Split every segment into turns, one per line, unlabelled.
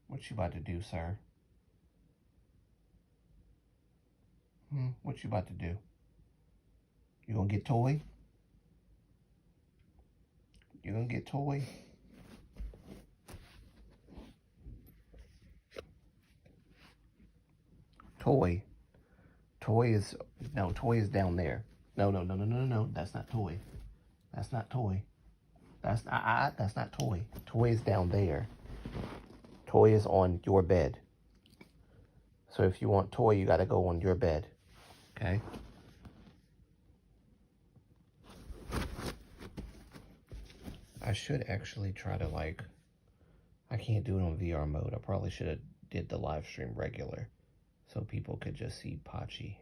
What you about to do, sir? What you about to do? You gonna get toy? You gonna get toy? Toy. Toy is down there. No. That's not toy. That's not toy. That's not toy. Toy is down there. Toy is on your bed. So if you want toy, you gotta go on your bed. Okay? I should actually try to I can't do it on VR mode. I probably should have did the live stream regular so people could just see Pachi.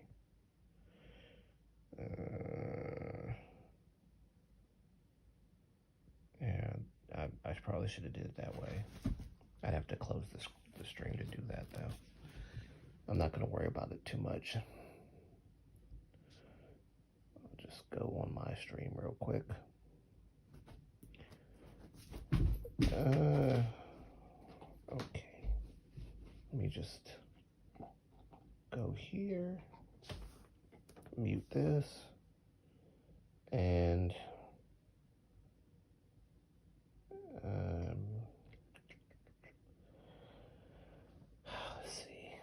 Yeah, I probably should have did it that way. I'd have to close the stream to do that though. I'm not gonna worry about it too much. I'll just go on my stream real quick. Okay. Let me just go here, mute this, and let's see,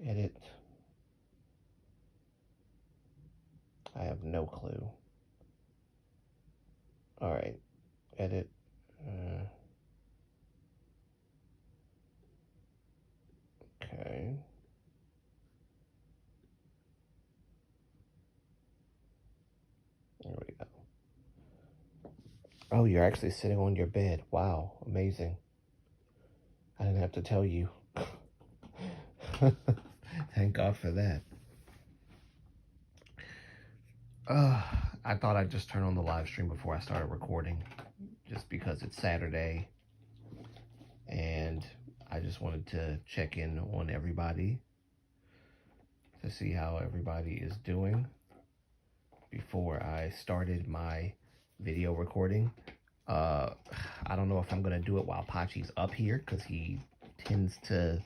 edit. I have no clue. All right, edit. Okay. There we go. Oh, you're actually sitting on your bed. Wow, amazing. I didn't have to tell you. Thank God for that. I thought I'd just turn on the live stream before I started recording, just because it's Saturday, and I just wanted to check in on everybody to see how everybody is doing before I started my video recording. I don't know if I'm gonna do it while Pachi's up here, because he tends to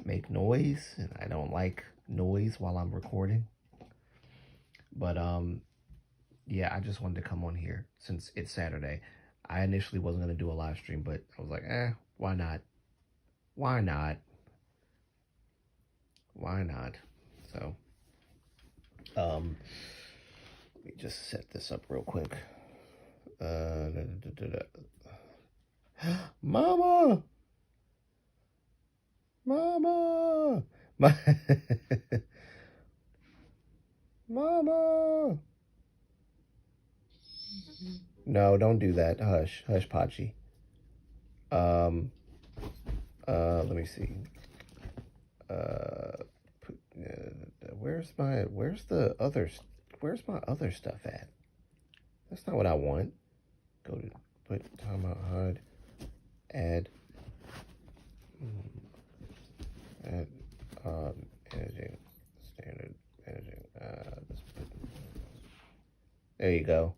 make noise, and I don't like noise while I'm recording. But yeah, I just wanted to come on here since it's Saturday. I initially wasn't gonna do a live stream, but I was like, why not? Why not? Why not? So let me just set this up real quick. Mama! Mama! Mama! No, don't do that. Hush. Hush, Pachi. Let me see. Where's my other stuff at? That's not what I want. Go to put timeout HUD. Add editing, standard editing. There you go.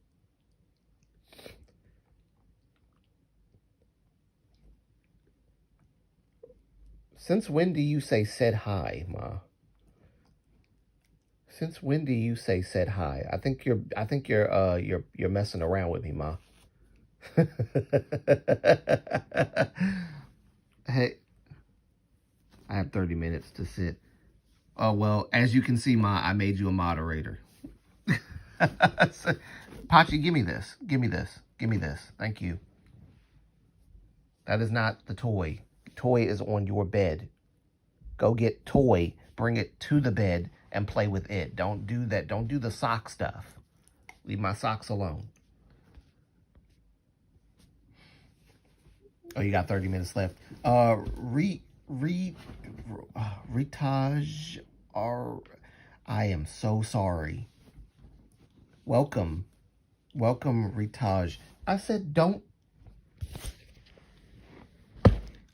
Since when do you say said hi, Ma? Since when do you say said hi? I think you're messing around with me, Ma. Hey, I have 30 minutes to sit. Oh, well, as you can see, Ma, I made you a moderator. Pachi, give me this. Give me this. Give me this. Thank you. That is not the toy. Toy is on your bed. Go get toy, bring it to the bed, and play with it. Don't do that. Don't do the sock stuff. Leave my socks alone. Oh, you got 30 minutes left. Ritaj, I am so sorry. Welcome, Ritaj. I said don't.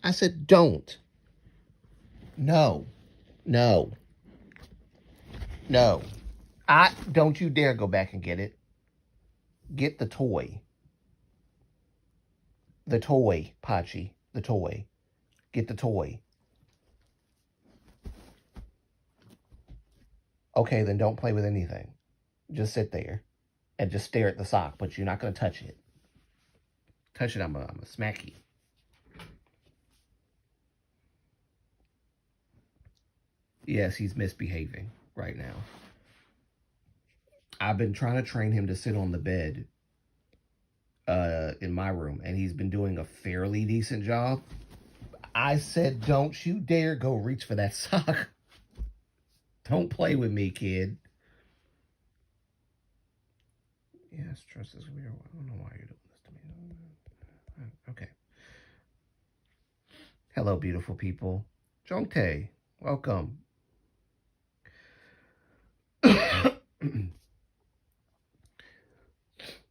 I said don't. No. No. Don't you dare go back and get it. Get the toy. The toy, Pachi. The toy. Get the toy. Okay, then don't play with anything. Just sit there and just stare at the sock, but you're not going to touch it. Touch it, I'm a smack you. Yes, he's misbehaving right now. I've been trying to train him to sit on the bed in my room, and he's been doing a fairly decent job. I said, don't you dare go reach for that sock. Don't play with me, kid. Yes, trust is weird. I don't know why you're doing this to me. Okay. Hello, beautiful people. Jongtae, welcome.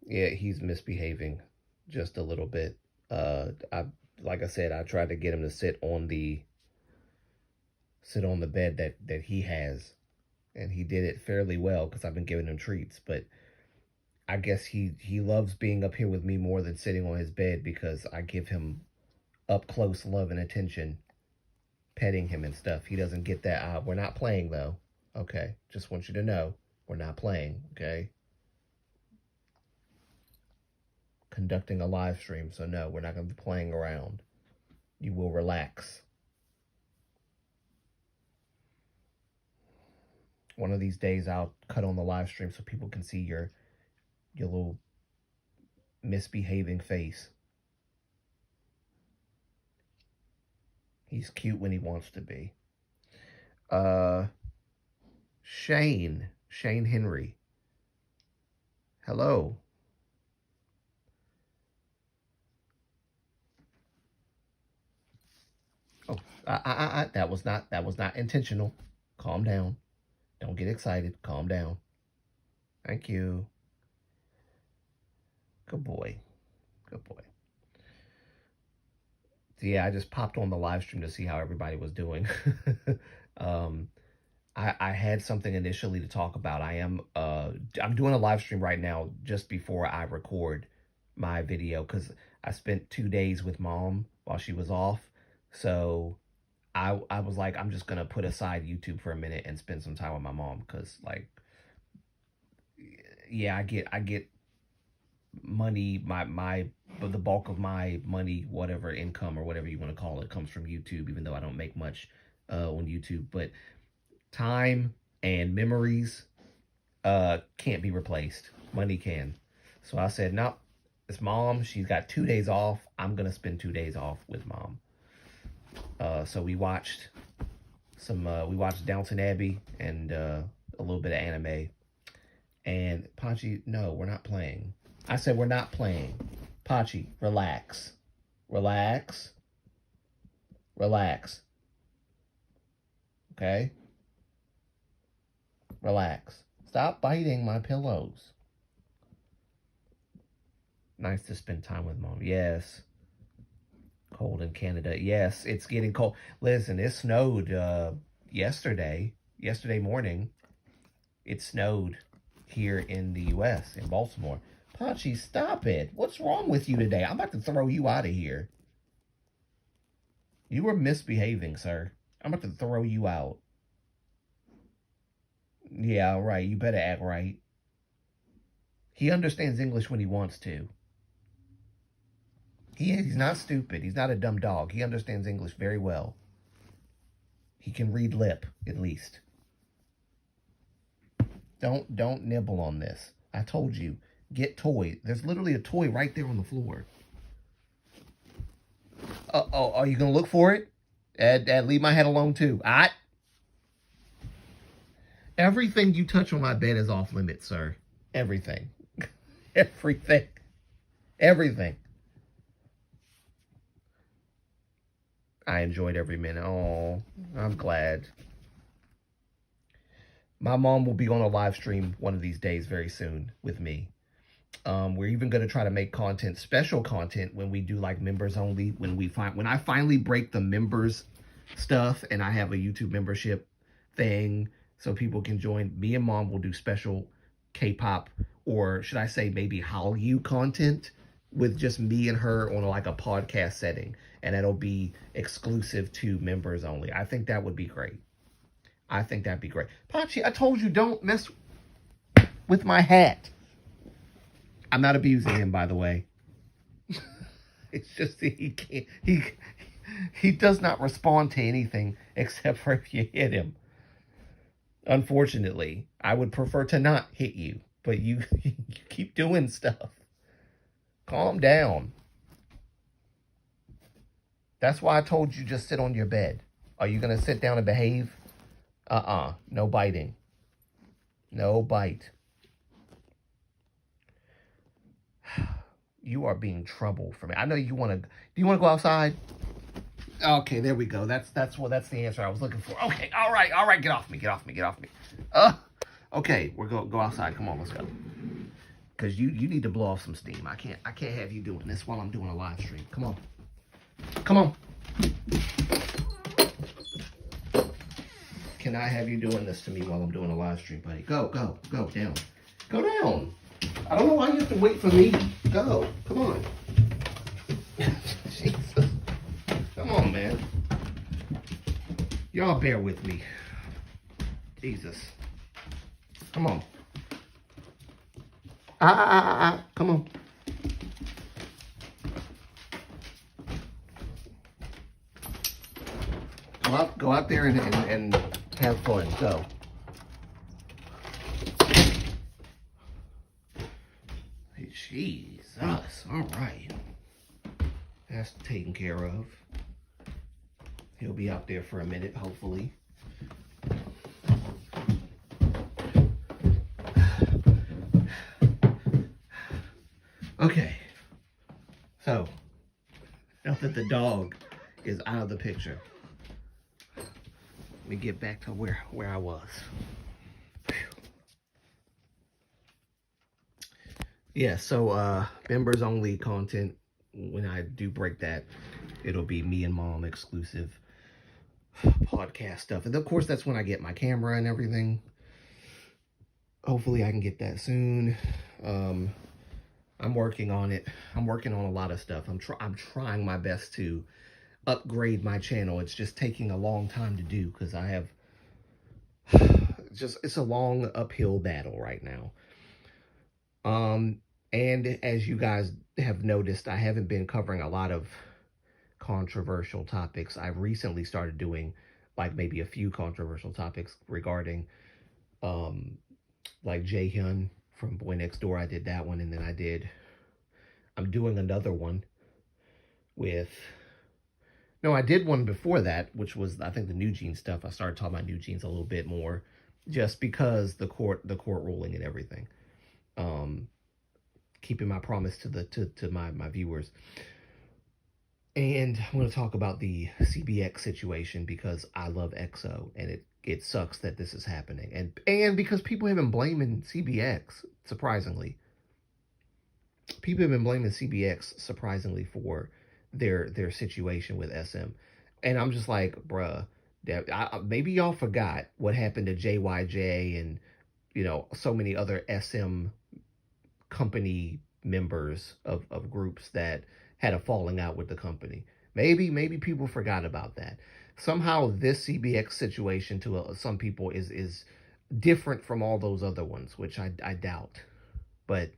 Yeah, he's misbehaving just a little bit. Like I said, I tried to get him to sit on the bed that he has, and he did it fairly well because I've been giving him treats. But I guess he loves being up here with me more than sitting on his bed because I give him up close love and attention, petting him and stuff. He doesn't get that. We're not playing though. Okay, just want you to know we're not playing. Okay. Conducting a live stream, so no, we're not going to be playing around. You will relax. One of these days I'll cut on the live stream so people can see your little misbehaving face. He's cute when he wants to be. Shane Henry. Hello. Oh, that was not intentional. Calm down. Don't get excited. Calm down. Thank you. Good boy. Good boy. So yeah, I just popped on the live stream to see how everybody was doing. I had something initially to talk about. I'm doing a live stream right now just before I record my video because I spent 2 days with Mom while she was off. So I was like, I'm just going to put aside YouTube for a minute and spend some time with my mom because, like, yeah, I get money, the bulk of my money, whatever income or whatever you want to call it, comes from YouTube, even though I don't make much on YouTube. But time and memories can't be replaced. Money can. So I said, no, it's Mom. She's got 2 days off. I'm going to spend 2 days off with Mom. So we watched Downton Abbey and a little bit of anime. And Pachi, no, we're not playing. I said we're not playing. Pachi, relax. Relax. Relax. Okay? Relax. Stop biting my pillows. Nice to spend time with Mom. Yes. Cold in Canada. Yes, it's getting cold. Listen, it snowed yesterday morning. It snowed here in the U.S., in Baltimore. Pachi, stop it. What's wrong with you today? I'm about to throw you out of here. You were misbehaving, sir. I'm about to throw you out. Yeah, right. You better act right. He understands English when he wants to. He's not stupid. He's not a dumb dog. He understands English very well. He can read lip, at least. Don't nibble on this. I told you, get toy. There's literally a toy right there on the floor. Oh, are you going to look for it? Leave my head alone, too. Everything you touch on my bed is off limits, sir. Everything. Everything. Everything. I enjoyed every minute. Oh, I'm glad. My mom will be on a live stream one of these days very soon with me. We're even going to try to make content, special content, when we do like members only. When I finally break the members stuff and I have a YouTube membership thing so people can join. Me and Mom will do special K-pop, or should I say maybe Hallyu content with just me and her on like a podcast setting, and that'll be exclusive to members only. I think that would be great. I think that'd be great. Pachi, I told you don't mess with my hat. I'm not abusing him, by the way. It's just he can't. He does not respond to anything except for if you hit him. Unfortunately, I would prefer to not hit you, but you keep doing stuff. Calm down. That's why I told you just sit on your bed. Are you gonna sit down and behave? No biting. No bite. You are being trouble for me. I know you want to. Do you want to go outside? Okay, there we go. That's the answer I was looking for. Okay, all right. Get off me. Okay, we're go outside. Come on, let's go. Cause you need to blow off some steam. I can't have you doing this while I'm doing a live stream. Come on. Can I have you doing this to me while I'm doing a live stream, buddy? Go down. Go down. I don't know why you have to wait for me. Go. Come on. Jesus. Come on, man. Y'all bear with me. Jesus. Come on. Come on. Go out there and have fun. Go. Jesus. All right. That's taken care of. He'll be out there for a minute, hopefully. Okay. So, now that the dog is out of the picture, let me get back to where I was. Yeah, so members only content, when I do break that, it'll be me and Mom exclusive podcast stuff. And of course, that's when I get my camera and everything. Hopefully I can get that soon. I'm working on it. I'm working on a lot of stuff. I'm trying my best to upgrade my channel. It's just taking a long time to do because I have it's a long uphill battle right now. And as you guys have noticed, I haven't been covering a lot of controversial topics. I've recently started doing like maybe a few controversial topics regarding like Jaehyun from Boy Next Door. I did that one, and then I'm doing another one with, no, I did one before that, which was, I think, the New Jeans stuff. I started talking about New Jeans a little bit more just because the court ruling and everything. Keeping my promise to my viewers. And I'm going to talk about the CBX situation because I love EXO, and it sucks that this is happening. And because people have been blaming CBX, surprisingly. People have been blaming CBX, surprisingly, for their situation with SM. And I'm just like, bruh, maybe y'all forgot what happened to JYJ and, so many other SM company members of groups that had a falling out with the company. Maybe people forgot about that. Somehow this CBX situation to some people is different from all those other ones, which I doubt. But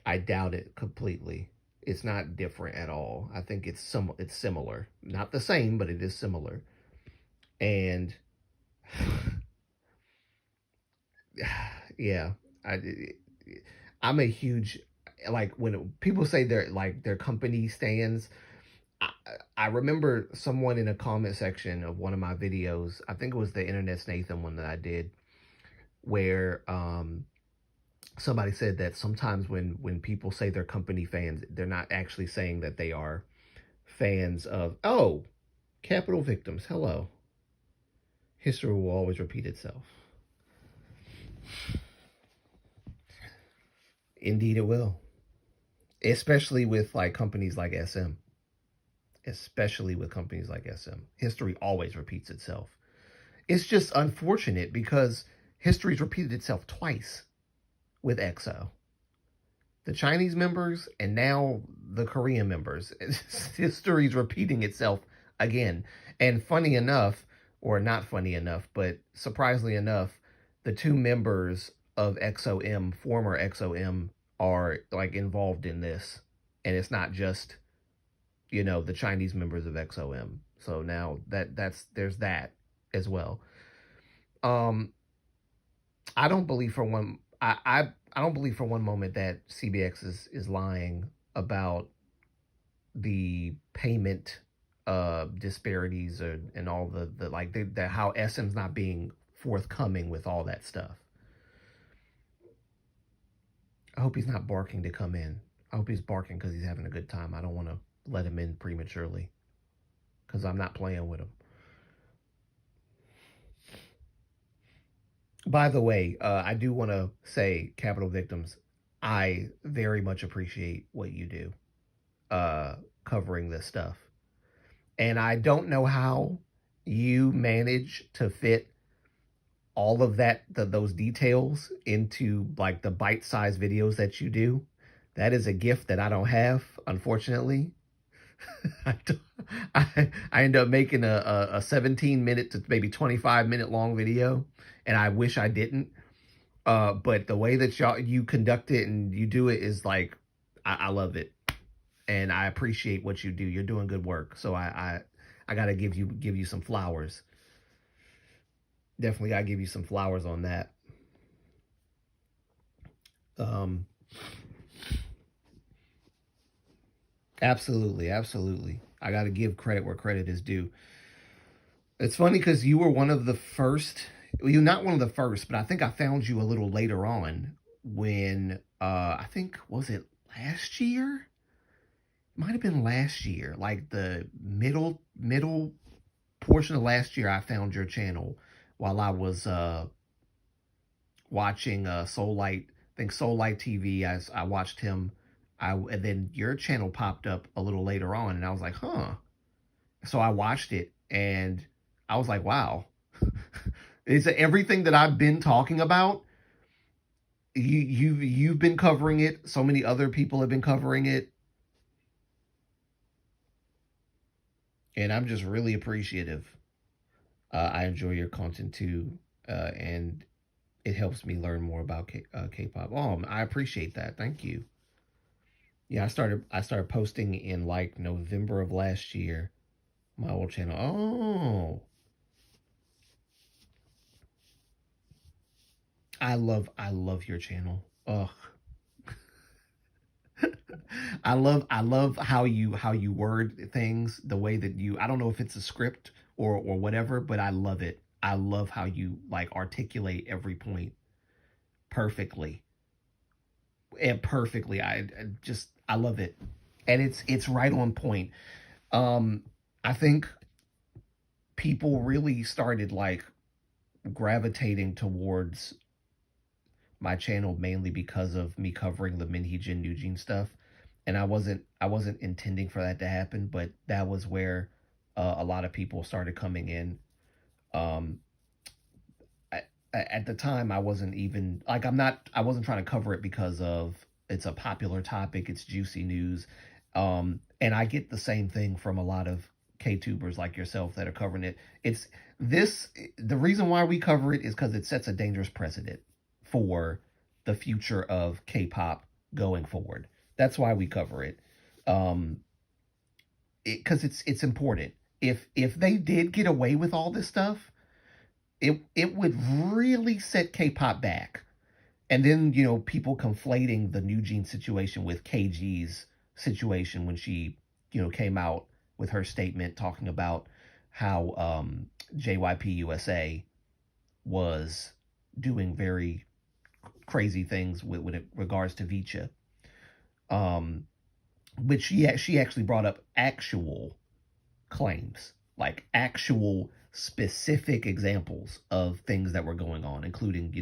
I doubt it completely. It's not different at all. I think it's similar. Not the same, but it is similar. And yeah, I'm a huge, like, when people say their company stands, I remember someone in a comment section of one of my videos, I think it was the Internet's Nathan one that I did, where somebody said that sometimes when people say they're company fans, they're not actually saying that they are fans of, oh, Capitol victims, hello. History will always repeat itself. Indeed it will. Especially with like companies like SM. Especially with companies like SM. History always repeats itself. It's just unfortunate because history's repeated itself twice with EXO. The Chinese members and now the Korean members. History's repeating itself again. And funny enough, or not funny enough, but surprisingly enough, the two members of XOM, former XOM, are like involved in this. And it's not just, the Chinese members of XOM. So now there's that as well. Um, I don't believe for one I don't believe for one moment that CBX is lying about the payment disparities and all the like the how SM's not being forthcoming with all that stuff. I hope he's not barking to come in. I hope he's barking because he's having a good time. I don't want to let him in prematurely because I'm not playing with him. By the way, I do want to say, Capital Victims, I very much appreciate what you do covering this stuff. And I don't know how you manage to fit all of those details into like the bite-sized videos that you do. That is a gift that I don't have, unfortunately. I end up making a 17-minute to maybe 25-minute long video, and I wish I didn't. But the way that you conduct it and you do it is like, I love it, and I appreciate what you do. You're doing good work, so I gotta give you some flowers. Definitely gotta give you some flowers on that. Absolutely, absolutely. I got to give credit where credit is due. It's funny because you were one of the first. Well, you're not one of the first, but I think I found you a little later on when I think, was it last year? It might have been last year, like the middle portion of last year. I found your channel while I was watching Soul Light. I think Soul Light TV. I watched him. And then your channel popped up a little later on, and I was like, huh. So I watched it, and I was like, wow. It's everything that I've been talking about. You've been covering it. So many other people have been covering it, and I'm just really appreciative. I enjoy your content too, and it helps me learn more about K-pop. Oh, I appreciate that. Thank you. Yeah, I started posting in like November of last year. My old channel. Oh. I love your channel. Ugh. I love how you word things, the way that I don't know if it's a script or whatever, but I love it. I love how you like articulate every point perfectly. And perfectly. I love it. And it's right on point. I think people really started like gravitating towards my channel mainly because of me covering the Minheejin Newjean stuff, and I wasn't intending for that to happen, but that was where a lot of people started coming in. Um, at the time, I wasn't even like I wasn't trying to cover it because of it's a popular topic, it's juicy news, and I get the same thing from a lot of K-tubers like yourself that are covering it. The reason why we cover it is because it sets a dangerous precedent for the future of K-pop going forward. That's why we cover it. Because it's important. If they did get away with all this stuff, it would really set K-pop back. And then, people conflating the Newjean situation with KG's situation when she, came out with her statement talking about how JYP USA was doing very crazy things with regards to Vicha. Which she actually brought up actual claims, like actual specific examples of things that were going on, including,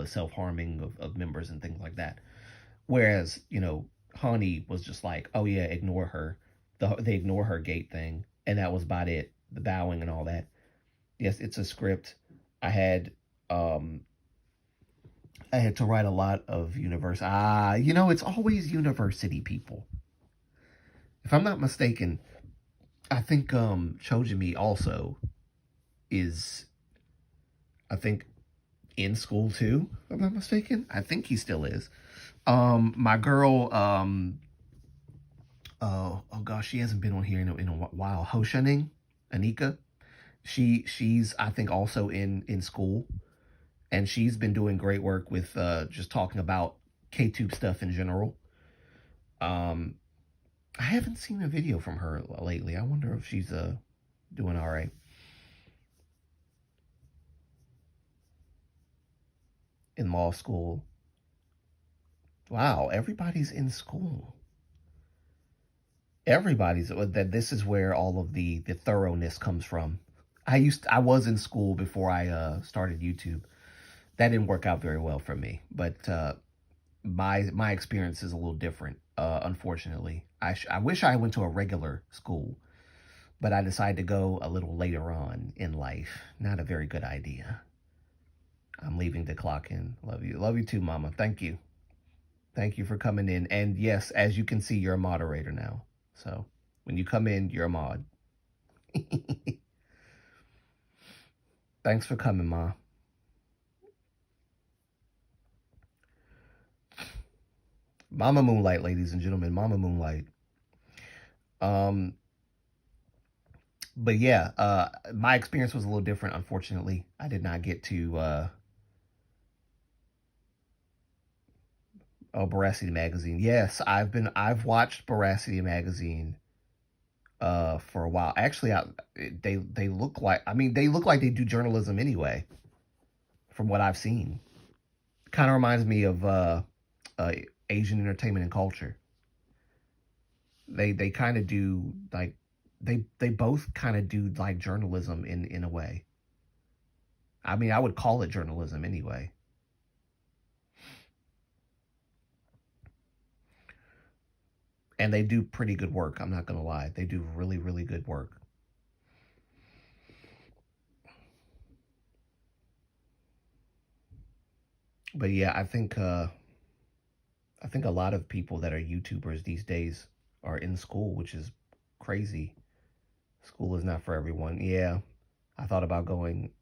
self-harming of members and things like that. Whereas, Hani was just like, oh yeah, ignore her. They ignore her gate thing. And that was about it. The bowing and all that. Yes, it's a script. I had um I had to write a lot of it's always university people. If I'm not mistaken, I think Chojimi also is, I think, in school too, if I'm not mistaken. I think he still is. My girl, oh gosh, she hasn't been on here in a while. Hoshaning, Anika. She's I think also in school, and she's been doing great work with just talking about KTube stuff in general. Um, I haven't seen a video from her lately. I wonder if she's doing all right in law school. Wow, everybody's in school. Everybody's that this is where all of the thoroughness comes from. I was in school before I started YouTube. That didn't work out very well for me, but my experience is a little different. Unfortunately, I wish I went to a regular school, but I decided to go a little later on in life. Not a very good idea. I'm leaving to clock in. Love you too, Mama. Thank you for coming in. And yes, as you can see, you're a moderator now. So when you come in, you're a mod. Thanks for coming, Ma. Mama Moonlight, ladies and gentlemen, Mama Moonlight. Um, but yeah, my experience was a little different. Unfortunately, I did not get to Veracity magazine. Yes, I've watched Veracity magazine for a while. Actually, they look like, they look like they do journalism anyway, from what I've seen. Kind of reminds me of Asian entertainment and culture. They kind of do like they both kind of do like journalism in a way. I would call it journalism anyway. And they do pretty good work. I'm not gonna lie, they do really really good work. But yeah, I think a lot of people that are YouTubers these days are in school, which is crazy. School is not for everyone. Yeah, I thought about going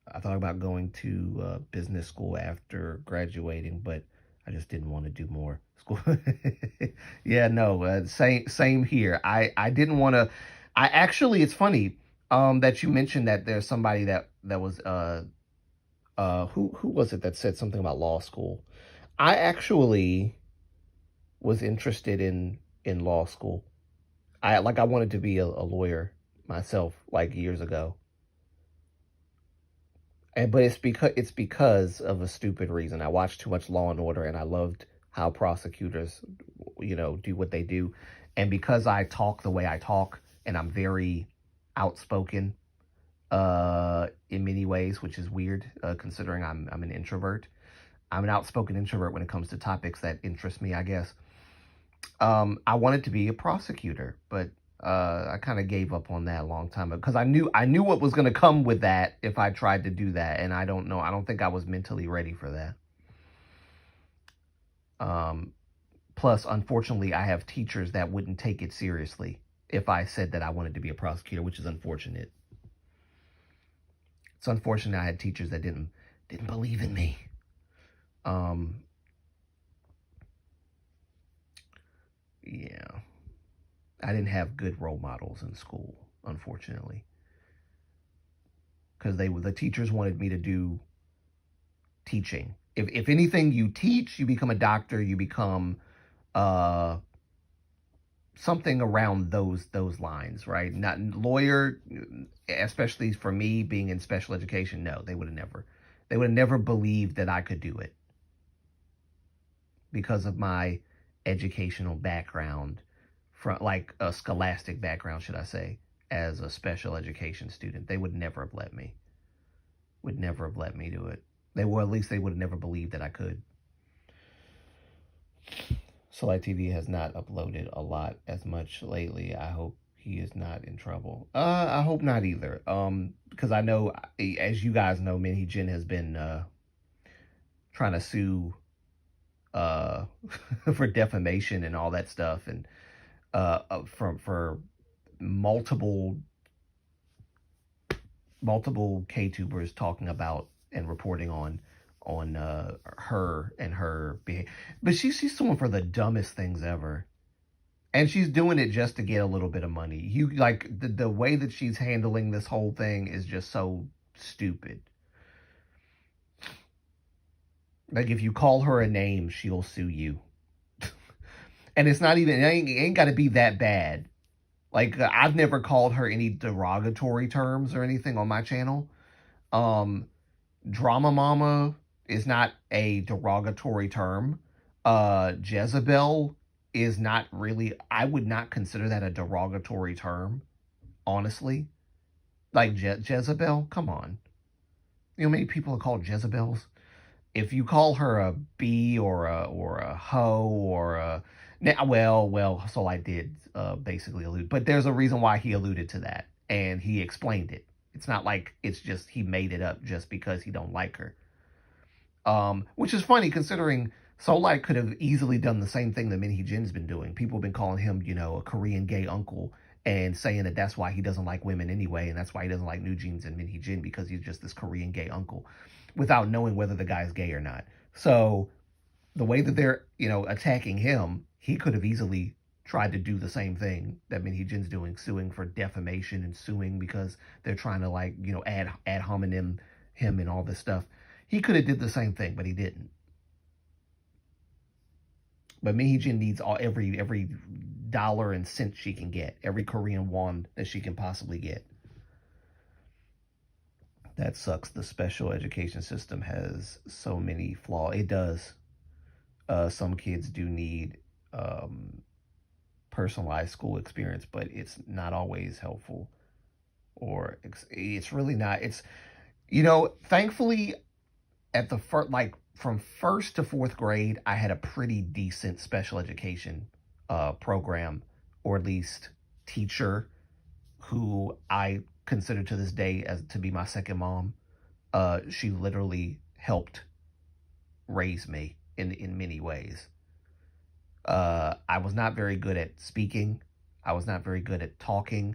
to business school after graduating, but I just didn't want to do more school. Yeah, no, same here. I didn't want to. I actually, it's funny that you mentioned that there's somebody that was who was it that said something about law school. I actually was interested in law school. I wanted to be a lawyer myself like years ago. But it's because of a stupid reason. I watched too much Law and Order, and I loved how prosecutors, do what they do. And because I talk the way I talk, and I'm very outspoken, in many ways, which is weird, considering I'm an introvert. I'm an outspoken introvert when it comes to topics that interest me, I guess. I wanted to be a prosecutor, but I kind of gave up on that a long time ago because I knew what was going to come with that if I tried to do that, and I don't know. I don't think I was mentally ready for that. Um, Plus, unfortunately, I have teachers that wouldn't take it seriously if I said that I wanted to be a prosecutor, which is unfortunate. It's unfortunate I had teachers that didn't believe in me. Um, yeah, I didn't have good role models in school, unfortunately, because the teachers wanted me to do teaching. If anything, you teach, you become a doctor, you become uh something around those lines, right? Not lawyer, especially for me being in special education. No, they would have never believed that I could do it because of my educational background, from like a scholastic background, should I say, as a special education student. They would never have let me. Would never have let me do it. At least they would have never believed that I could. Soleil TV has not uploaded a lot as much lately. I hope He is not in trouble. I hope not either. Because I know, as you guys know, Minhee Jin has been trying to sue uh for defamation and all that stuff, and for multiple KTubers talking about and reporting on her and her behavior. But she's suing for the dumbest things ever. And she's doing it just to get a little bit of money. You like the way that she's handling this whole thing is just so stupid. Like if you call her a name, she'll sue you. And it's not even, it ain't got to be that bad. Like I've never called her any derogatory terms or anything on my channel. Drama Mama is not a derogatory term. Jezebel is not really, I would not consider that a derogatory term, honestly. Like Jezebel, come on. You know how many people are called Jezebels? If you call her a bee or a hoe or a, well, so I did basically allude, but there's a reason why he alluded to that, and he explained it. It's not like it's just he made it up just because he don't like her. Which is funny considering Soulite could have easily done the same thing that Minhee Jin's been doing. People have been calling him, you know, a Korean gay uncle and saying that that's why he doesn't like women anyway, and that's why he doesn't like New Jeans and Minhee Jin, because he's just this Korean gay uncle, without knowing whether the guy's gay or not. So the way that they're, you know, attacking him, he could have easily tried to do the same thing that Minhee Jin's doing, suing for defamation and suing because they're trying to, like, you know, ad hominem him and all this stuff. He could have did the same thing, but he didn't. But Minhee Jin needs every dollar and cent she can get, every Korean won that she can possibly get. That sucks. The special education system has so many flaws. It does. Some kids do need personalized school experience, but it's not always helpful, or it's really not. It's, you know, thankfully at the first, like from first to fourth grade, I had a pretty decent special education program, or at least teacher, who I consider to this day as to be my second mom. She literally helped raise me in many ways. I was not very good at speaking. I was not very good at talking.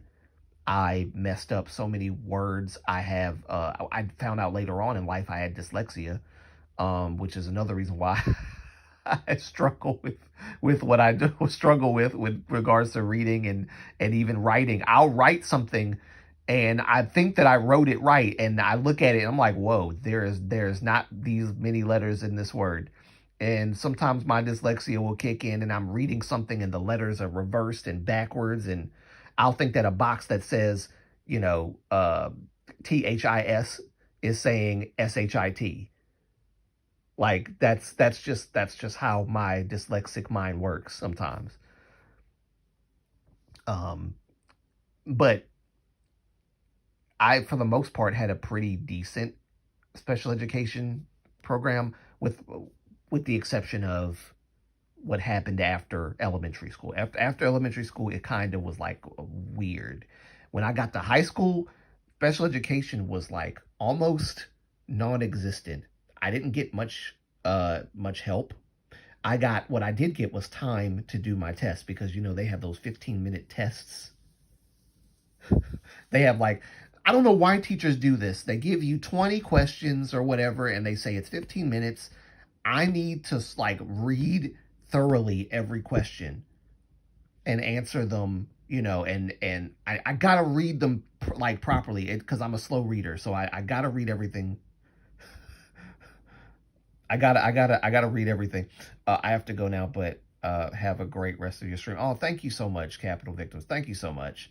I messed up so many words. I found out later on in life I had dyslexia, which is another reason why I struggle with what I do struggle with regards to reading and even writing. I'll write something and I think that I wrote it right, and I look at it and I'm like, whoa, there's not these many letters in this word. And sometimes my dyslexia will kick in and I'm reading something and the letters are reversed and backwards, and I'll think that a box that says, you know, THIS is saying SHIT. Like that's just how my dyslexic mind works sometimes. But I, for the most part, had a pretty decent special education program, with the exception of what happened after elementary school. After elementary school, it kind of was like weird. When I got to high school, special education was like almost non-existent. I didn't get much help. What I did get was time to do my tests, because, you know, they have those 15-minute tests. They have, like, I don't know why teachers do this. They give you 20 questions or whatever, and they say it's 15 minutes. I need to, like, read thoroughly every question and answer them, you know, and I gotta read them like properly, because I'm a slow reader, so I gotta read everything. I gotta read everything. I have to go now, but have a great rest of your stream. Oh, thank you so much, Capital Victims. Thank you so much.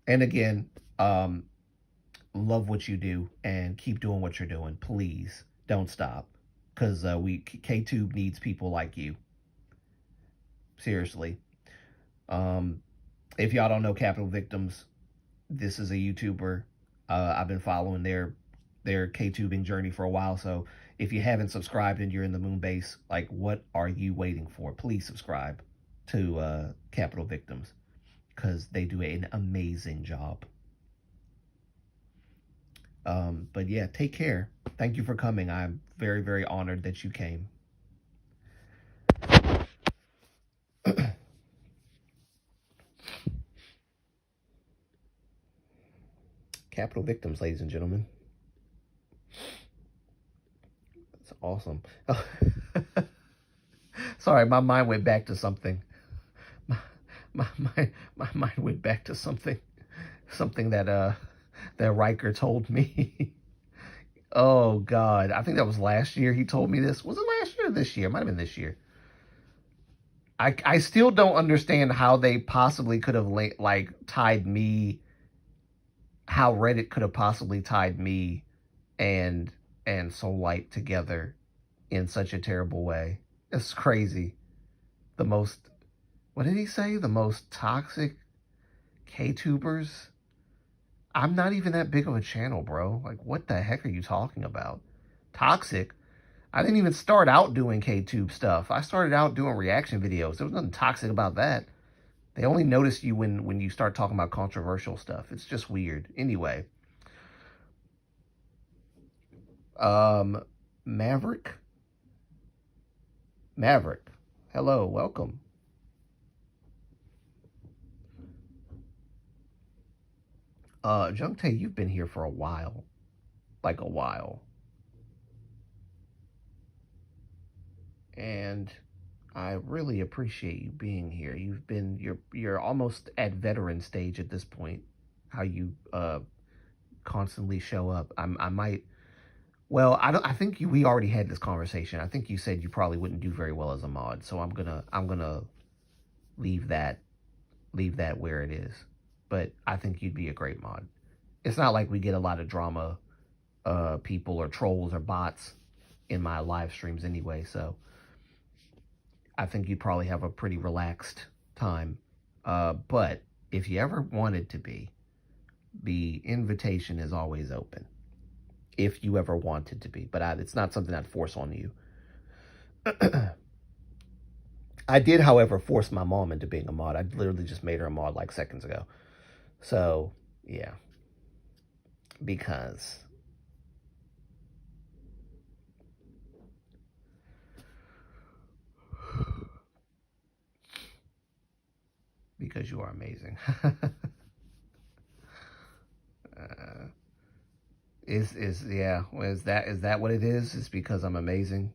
And again, love what you do and keep doing what you're doing. Please don't stop, because KTube needs people like you. Seriously. If y'all don't know Capital Victims, this is a YouTuber. I've been following their KTubing journey for a while, so if you haven't subscribed and you're in the moon base, like, what are you waiting for? Please subscribe to Capital Victims. because they do an amazing job. But yeah, take care. Thank you for coming. I'm very, very honored that you came. Capital victims, ladies and gentlemen. That's awesome. Sorry, my mind went back to something. My mind went back to something that Riker told me. Oh God, I think that was last year. He told me this. Was it last year or this year? It might have been this year. I still don't understand how they possibly could have like tied me. How Reddit could have possibly tied me and Soul Light together in such a terrible way. It's crazy. The most, what did he say? The most toxic K-tubers? I'm not even that big of a channel, bro. Like, what the heck are you talking about? Toxic? I didn't even start out doing K-tube stuff. I started out doing reaction videos. There was nothing toxic about that. They only notice you when you start talking about controversial stuff. It's just weird. Anyway. Maverick. Hello, welcome. Jungtae, you've been here for a while. Like a while. And I really appreciate you being here. You're almost at veteran stage at this point. How you constantly show up. I might. Well, I think we already had this conversation. I think you said you probably wouldn't do very well as a mod, so I'm gonna leave that where it is. But I think you'd be a great mod. It's not like we get a lot of drama people or trolls or bots in my live streams anyway, so I think you'd probably have a pretty relaxed time. But if you ever wanted to be, the invitation is always open. If you ever wanted to be. But it's not something I'd force on you. I did, however, force my mom into being a mod. I literally just made her a mod like seconds ago. So, yeah. Because you are amazing. Is that what it is? It's because I'm amazing.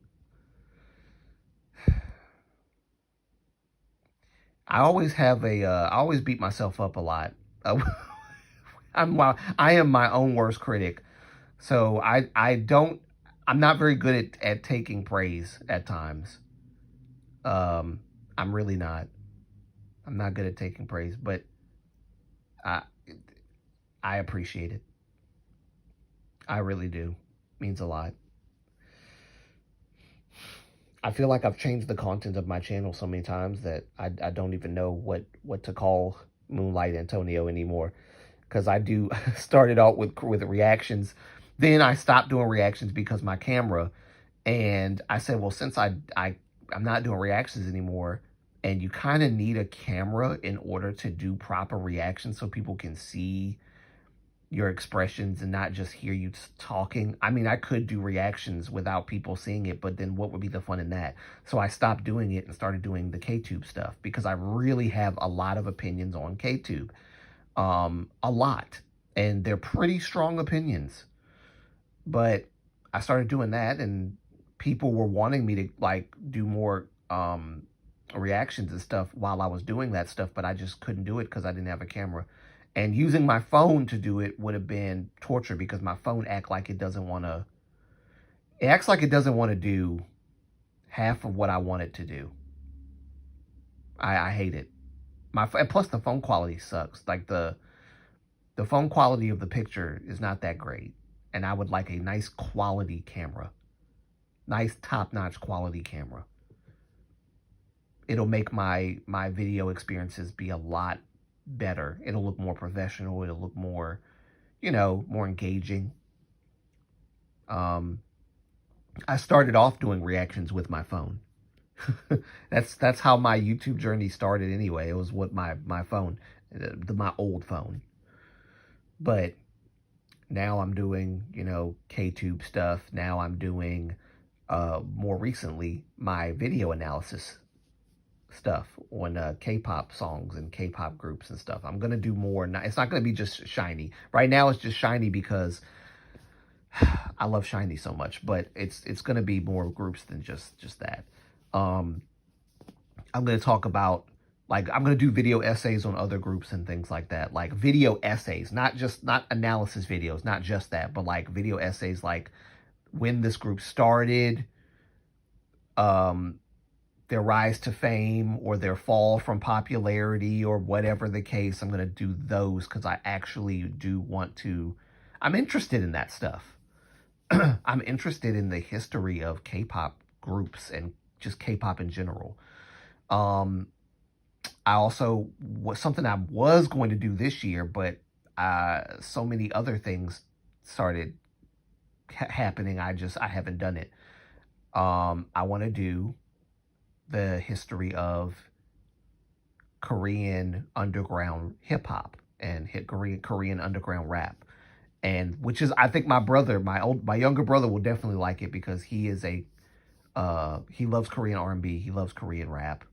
I always have I always beat myself up a lot. I am my own worst critic. So I'm not very good at taking praise at times. I'm really not. I'm not good at taking praise, but I appreciate it. I really do. It means a lot. I feel like I've changed the content of my channel so many times that I don't even know what to call Moonlight Antonio anymore. Because I started out with reactions. Then I stopped doing reactions because my camera. And I said, well, since I'm not doing reactions anymore, and you kind of need a camera in order to do proper reactions so people can see your expressions and not just hear you talking. I mean, I could do reactions without people seeing it, but then what would be the fun in that? So I stopped doing it and started doing the K-tube stuff because I really have a lot of opinions on K-tube. A lot. And they're pretty strong opinions. But I started doing that and people were wanting me to like do more reactions and stuff while I was doing that stuff, but I just couldn't do it because I didn't have a camera. And using my phone to do it would have been torture because my phone acts like it doesn't want to do half of what I want it to do. I hate it. Plus the phone quality sucks. Like the phone quality of the picture is not that great. And I would like a nice quality camera. Nice top-notch quality camera. It'll make my video experiences be a lot better. It'll look more professional. It'll look more, more engaging. I started off doing reactions with my phone. That's how my YouTube journey started anyway. It was with my phone. my old phone. But now I'm doing, KTube stuff. Now I'm doing, more recently, my video analysis stuff on K-pop songs and K-pop groups and stuff. I'm gonna do more. It's not gonna be just Shiny. Right now, it's just Shiny because I love Shiny so much. But it's gonna be more groups than just that. I'm gonna talk about, like, I'm gonna do video essays on other groups and things like that. Like video essays, not analysis videos, not just that, but like video essays, like when this group started, their rise to fame or their fall from popularity or whatever the case. I'm going to do those because I actually do want to. I'm interested in that stuff. I'm interested in the history of K-pop groups and just K-pop in general. I also something I was going to do this year, but so many other things started happening. I haven't done it. I want to do the history of Korean underground hip hop and Korean underground rap, and which is, I think my younger brother will definitely like it because he is he loves Korean R&B, he loves Korean rap,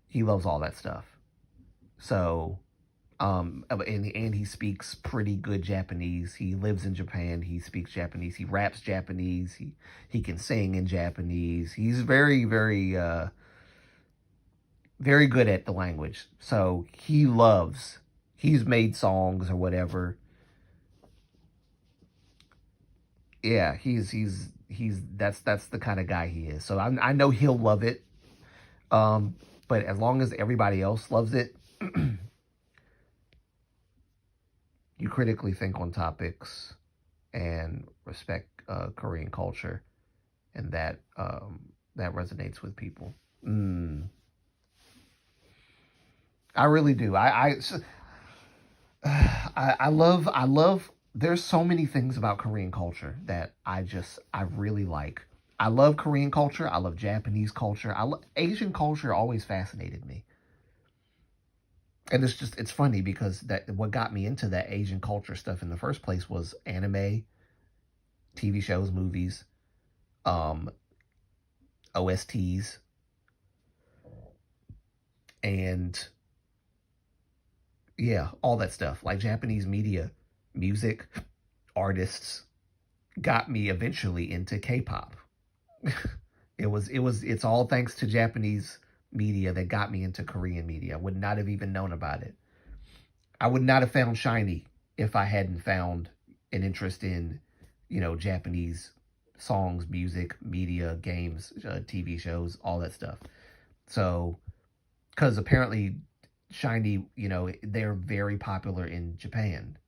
he loves all that stuff. So, and he speaks pretty good Japanese. He lives in Japan. He speaks Japanese. He raps Japanese. He can sing in Japanese. He's very, very, very good at the language. So he's made songs or whatever. Yeah, that's the kind of guy he is. So I know he'll love it. But as long as everybody else loves it, you critically think on topics and respect Korean culture, and that resonates with people. I really do. I love. There's so many things about Korean culture that I really like. I love Korean culture. I love Japanese culture. Asian culture always fascinated me. And it's funny because what got me into that Asian culture stuff in the first place was anime, TV shows, movies, OSTs, and yeah, all that stuff. Like Japanese media, music, artists got me eventually into K-pop. It's all thanks to Japanese media that got me into Korean media. I would not have even known about it. I would not have found Shiny if I hadn't found an interest in, Japanese songs, music, media, games, TV shows, all that stuff. So, because apparently Shiny, they're very popular in Japan.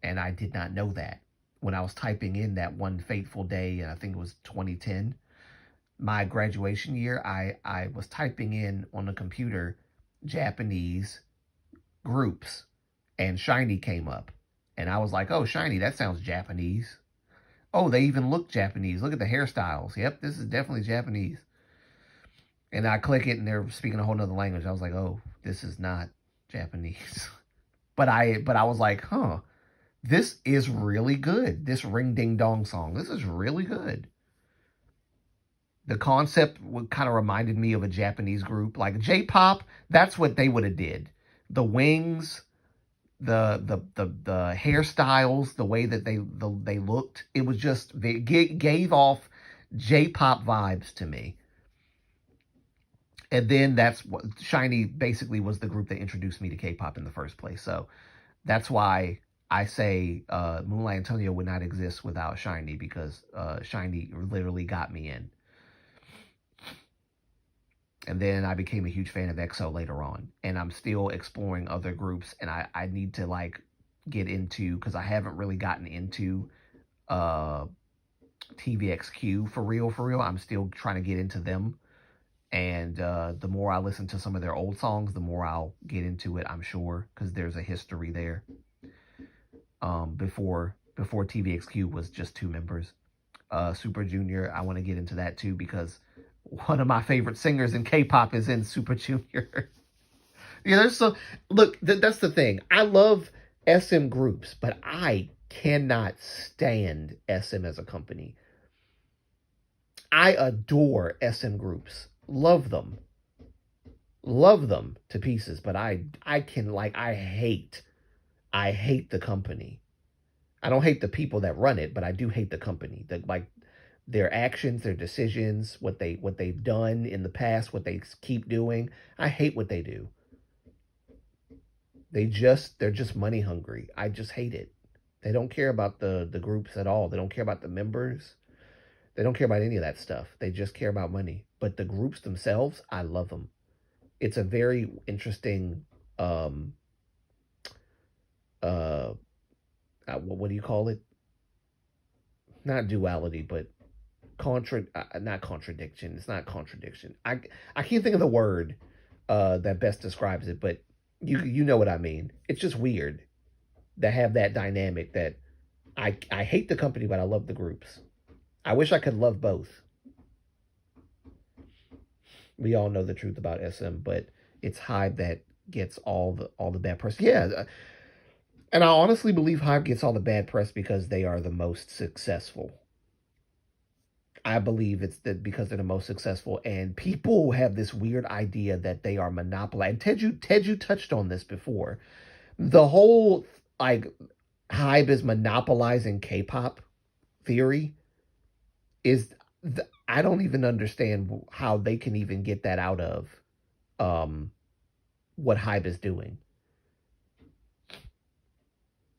And I did not know that. When I was typing in that one fateful day, I think it was 2010, my graduation year, I was typing in on the computer Japanese groups, and Shiny came up. And I was like, oh, Shiny, that sounds Japanese. Oh, they even look Japanese. Look at the hairstyles. Yep, this is definitely Japanese. And I click it, and they're speaking a whole nother language. I was like, oh, this is not Japanese. But I was like, huh, this is really good. This Ring Ding Dong song, this is really good. The concept kind of reminded me of a Japanese group, like J-pop. That's what they would have did. The wings, the hairstyles, the way that they looked. It was just, they gave off J-pop vibes to me. And then that's what Shiny basically was, the group that introduced me to K-pop in the first place. So that's why I say Moonlight Antonio would not exist without Shiny, because Shiny literally got me in. And then I became a huge fan of EXO later on. And I'm still exploring other groups. And I need to get into, because I haven't really gotten into TVXQ for real. I'm still trying to get into them. And the more I listen to some of their old songs, the more I'll get into it, I'm sure. Because there's a history there. Before TVXQ was just 2 members. Super Junior, I want to get into that too, because one of my favorite singers in K-pop is in Super Junior. Yeah, there's so look. That's the thing. I love SM groups, but I cannot stand SM as a company. I adore SM groups. Love them to pieces. But I can like I hate the company. I don't hate the people that run it, but I do hate the company. Like their actions, their decisions, what they've done in the past, what they keep doing. I hate what they do. They're just money hungry. I just hate it. They don't care about the groups at all. They don't care about the members. They don't care about any of that stuff. They just care about money. But the groups themselves, I love them. It's a very interesting um uh what do you call it? Not duality, but not contradiction. It's not contradiction. I can't think of the word that best describes it, but you know what I mean. It's just weird to have that dynamic that I hate the company, but I love the groups. I wish I could love both. We all know the truth about SM, but it's Hive that gets all the bad press. Yeah, and I honestly believe Hive gets all the bad press because they are the most successful. I believe it's that because they're the most successful, and people have this weird idea that they are monopolizing. Ted, you touched on this before. The whole like Hybe is monopolizing K-pop theory is I don't even understand how they can even get that out of um, what Hybe is doing.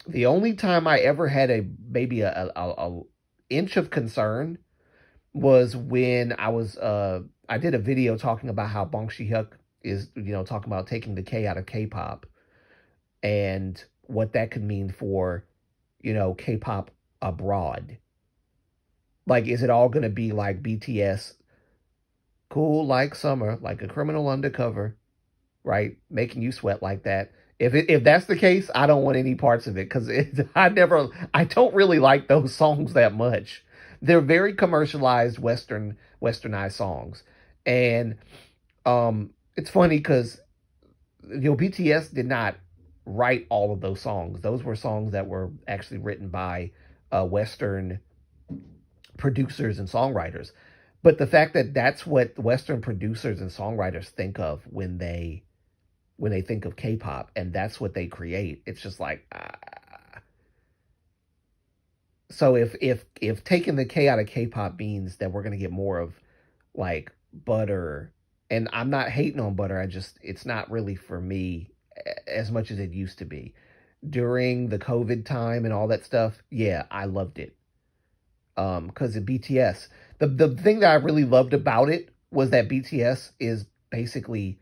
The only time I ever had a maybe a inch of concern was when I did a video talking about how Bong Shi-hyuk is talking about taking the K out of K-pop and what that could mean for K-pop abroad. Like, is it all going to be like BTS, cool like summer, like a criminal undercover, right? Making you sweat like that. If that's the case, I don't want any parts of it because I don't really like those songs that much. They're very commercialized westernized songs, and it's funny because BTS did not write all of those songs. Those were songs that were actually written by Western producers and songwriters. But the fact that that's what Western producers and songwriters think of when they think of K-pop, and that's what they create, it's just like. So if taking the K out of K-pop means that we're gonna get more of like Butter, and I'm not hating on Butter, it's not really for me as much as it used to be during the COVID time and all that stuff. Yeah, I loved it. Because of BTS, the thing that I really loved about it was that BTS is basically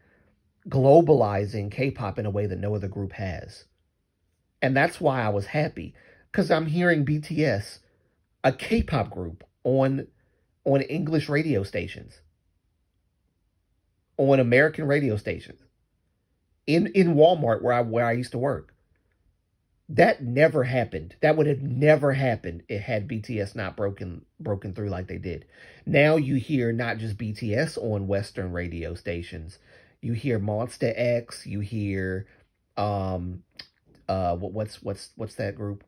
globalizing K-pop in a way that no other group has, and that's why I was happy because I'm hearing BTS, a K-pop group, on English radio stations, on American radio stations, in Walmart where I used to work. That never happened. That would have never happened it had BTS not broken through like they did. Now you hear not just BTS on Western radio stations. You hear Monster X. You hear what's that group?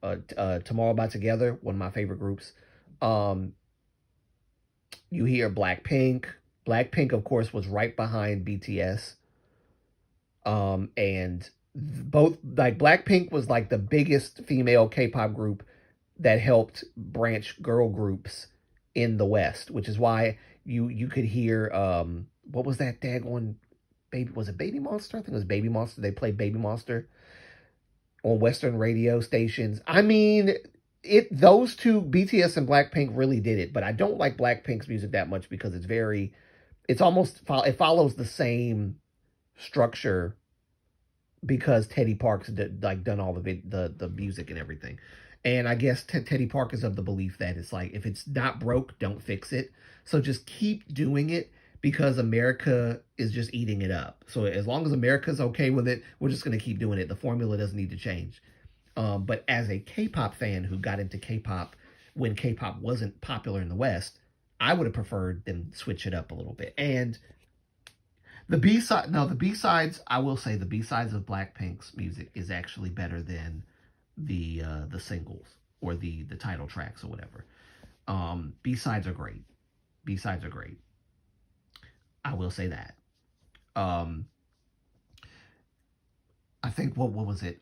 Tomorrow by Together, one of my favorite groups. Um, you hear Blackpink. Blackpink, of course, was right behind BTS. And both like Blackpink was like the biggest female K-pop group that helped branch girl groups in the West, which is why you could hear what was that daggone baby, was it Baby Monster? I think it was Baby Monster. They played Baby Monster on Western radio stations. I mean, those two, BTS and Blackpink, really did it. But I don't like Blackpink's music that much because it follows the same structure because Teddy Parks done all the music and everything. And I guess Teddy Park is of the belief that it's like, if it's not broke, don't fix it. So just keep doing it because America is just eating it up. So as long as America's okay with it, we're just going to keep doing it. The formula doesn't need to change. But as a K-pop fan who got into K-pop when K-pop wasn't popular in the West, I would have preferred them switch it up a little bit. And The B-side, no, the B-sides, I will say the B-sides of Blackpink's music is actually better than the singles or the title tracks or whatever. B-sides are great. B-sides are great. I will say that. Um, I think what was it?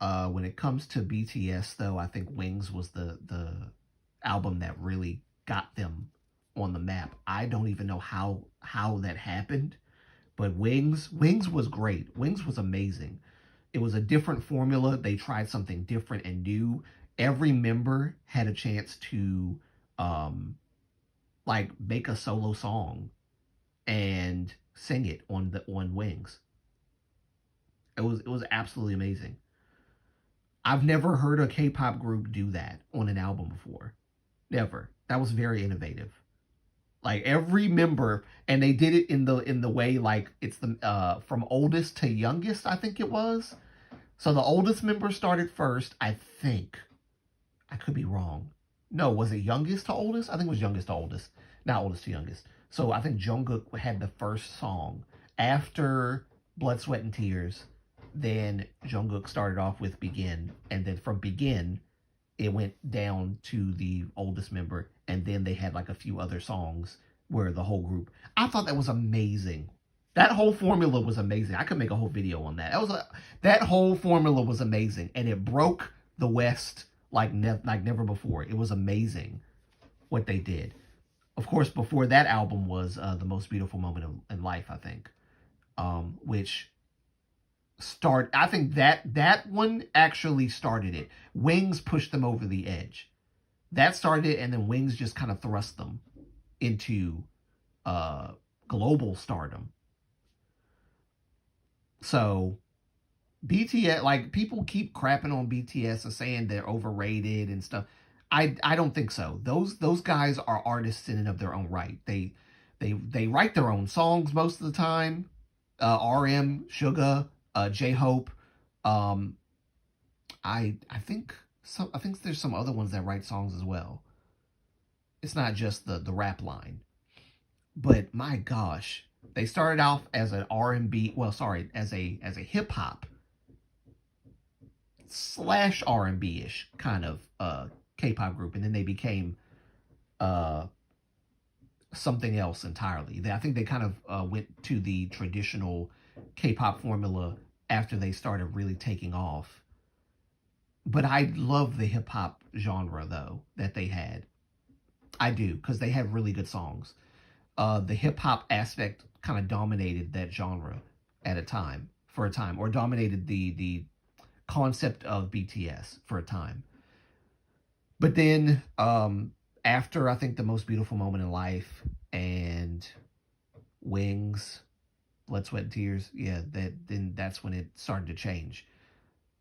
When it comes to BTS though, I think Wings was the album that really got them on the map. I don't even know how that happened, but Wings was great. Wings was amazing. It was a different formula. They tried something different and new. Every member had a chance to um like make a solo song and sing it on Wings. It was absolutely amazing. I've never heard a K-pop group do that on an album before. Never. That was very innovative. Like every member, and they did it in the way like it's the from oldest to youngest, I think it was. So the oldest member started first, I think. I could be wrong. No, was it youngest to oldest? I think it was youngest to oldest, not oldest to youngest. So I think Jungkook had the first song after Blood, Sweat, and Tears. Then Jungkook started off with Begin, and then from Begin, it went down to the oldest member, and then they had like a few other songs where the whole group. I thought that was amazing. That whole formula was amazing. I could make a whole video on that. That whole formula was amazing, and it broke the West like never before. It was amazing what they did. Of course, before that album was The Most Beautiful Moment in Life, I think, which I think that one actually started it. Wings pushed them over the edge. That started it, and then Wings just kind of thrust them into global stardom. So BTS, like people keep crapping on BTS and saying they're overrated and stuff. I don't think so. Those guys are artists in and of their own right. They write their own songs most of the time. RM, Suga, J-Hope. I think there's some other ones that write songs as well. It's not just the rap line. But my gosh, they started off as an R&B, well, sorry, as a hip hop / R&B-ish kind of K-pop group, and then they became something else entirely. I think they kind of went to the traditional K-pop formula after they started really taking off. But I love the hip-hop genre, though, that they had. I do, because they had really good songs. The hip-hop aspect kind of dominated that genre for a time, or dominated the concept of BTS for a time. But then, after, I think, The Most Beautiful Moment in Life and Wings, Blood, Sweat, and Tears, yeah, then that's when it started to change.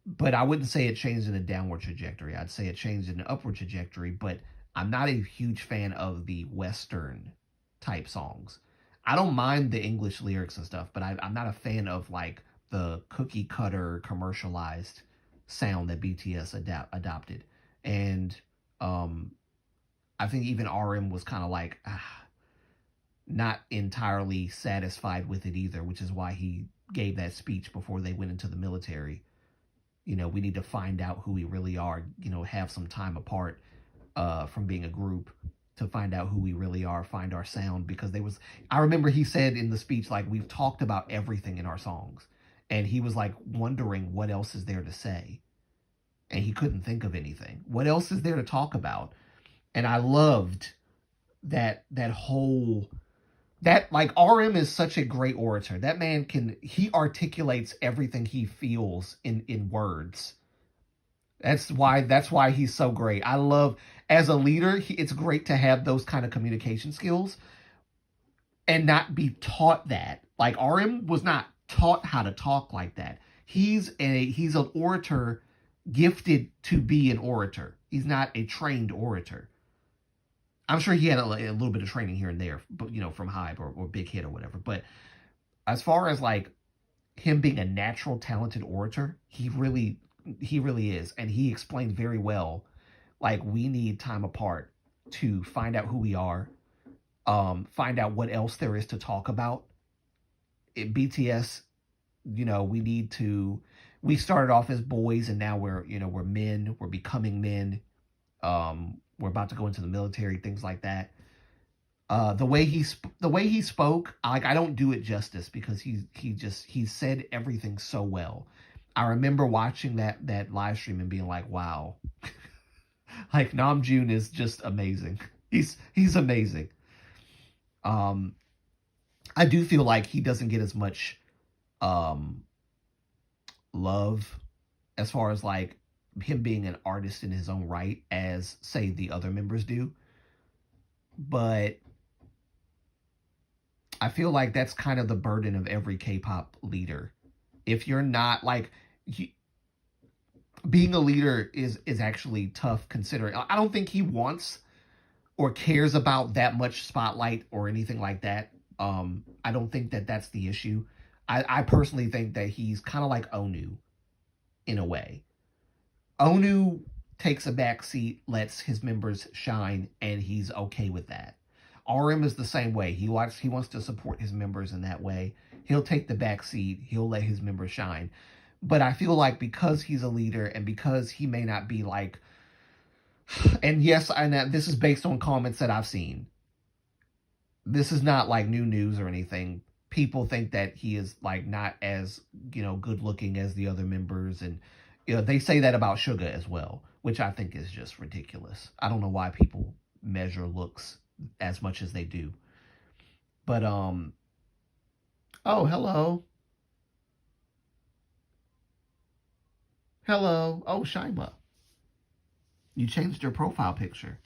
But I wouldn't say it changed in a downward trajectory. I'd say it changed in an upward trajectory, but I'm not a huge fan of the Western type songs. I don't mind the English lyrics and stuff, but I'm not a fan of like the cookie cutter commercialized sound that BTS adopted. And I think even RM was kind of like not entirely satisfied with it either, which is why he gave that speech before they went into the military. You know, we need to find out who we really are, you know, have some time apart from being a group to find out who we really are, find our sound. Because I remember he said in the speech, like, we've talked about everything in our songs. And he was like wondering what else is there to say. And he couldn't think of anything. What else is there to talk about? And I loved that like RM is such a great orator. That man he articulates everything he feels in words. That's why he's so great. I love, as a leader, it's great to have those kind of communication skills and not be taught that. Like RM was not taught how to talk like that. He's an orator, gifted to be an orator. He's not a trained orator. I'm sure he had a little bit of training here and there, but you know, from Hype or Big Hit or whatever. But as far as like him being a natural talented orator, he really is, and he explained very well. Like, we need time apart to find out who we are, find out what else there is to talk about. BTS, we started off as boys and now we're men, we're becoming men. We're about to go into the military, things like that. The way he spoke, like, I don't do it justice because he said everything so well. I remember watching that live stream and being like, wow, like Namjoon is just amazing. He's amazing. I do feel like he doesn't get as much love as far as like him being an artist in his own right as, say, the other members do. But I feel like that's kind of the burden of every K-pop leader. If you're not like, being a leader is actually tough considering. I don't think he wants or cares about that much spotlight or anything like that. I don't think that that's the issue. I personally think that he's kind of like Onu in a way. Onu takes a back seat, lets his members shine, and he's okay with that. RM is the same way. He wants to support his members in that way. He'll take the back seat. He'll let his members shine. But I feel like because he's a leader and because he may not be like, and yes, this is based on comments that I've seen. This is not like new news or anything. People think that he is like not as, good looking as the other members. And, they say that about Suga as well, which I think is just ridiculous. I don't know why people measure looks as much as they do. But, oh, hello. Hello. Oh, Shaima. You changed your profile picture.